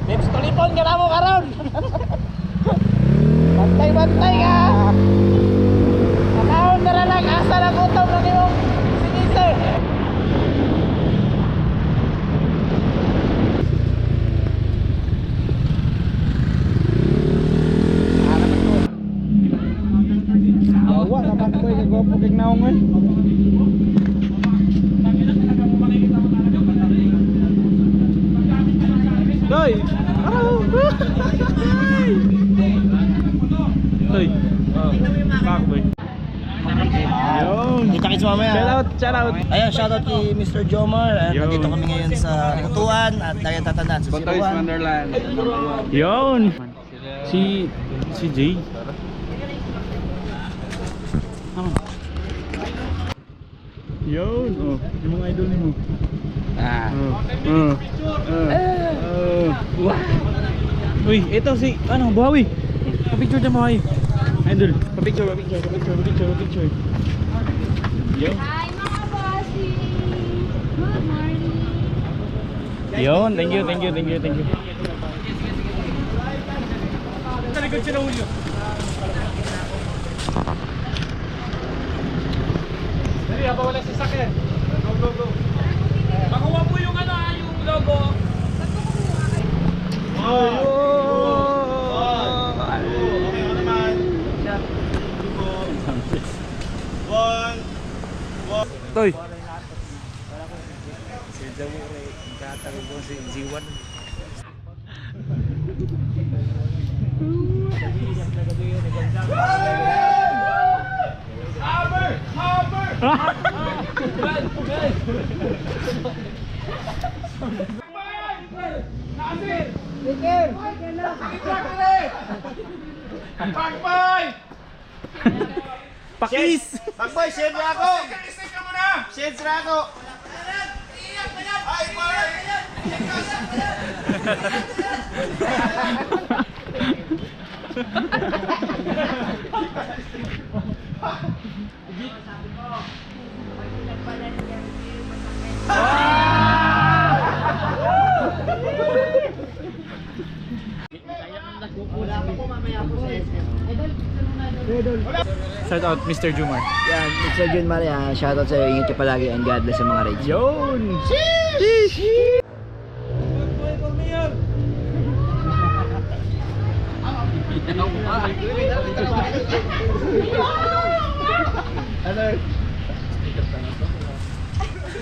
Lips tulipon ka na mo karon. Bantay-bantay ka. Panahon na lang asa na gutom na nimong sinisir. Awa naman ko kagwapo kay naong eh. Toy! Toy! Pakboy. Yun! Kita-kits mamaya. Shout out! Ayan, shoutout kay Mr. Jomar. Nandito kami ngayon sa Kutuan at lagi tatandaan sa Botoys Siruan. Wonderland. Yun! Si Jay. Yun! Oh, yung mga idol ni mo. Ah. Uy, ito si, ano, Buhawi. Pa-picture na Buhawi. Idol, pa-picture. Yun. Hi mga bossy! Good morning! Yun, thank you. Dali, habang wala sasakyan. Go. Makuha po yung ano, yung logo. Toy. Si Jamure, tatawag ko si Ziwan. Pakis! Bakboy, share na ako! Share na ako! Shout out Mr. Jumar. Yan, Mr. Jun Maria, shoutout sa'yo. Ingat ka palagi and God bless sa mga rides. Yun!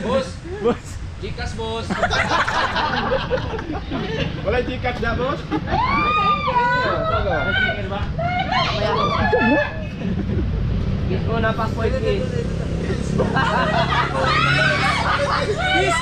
Boss! Gikas, boss. Wala Gcash na, boss? Kiss mo na, Pakboy, kiss. Kiss!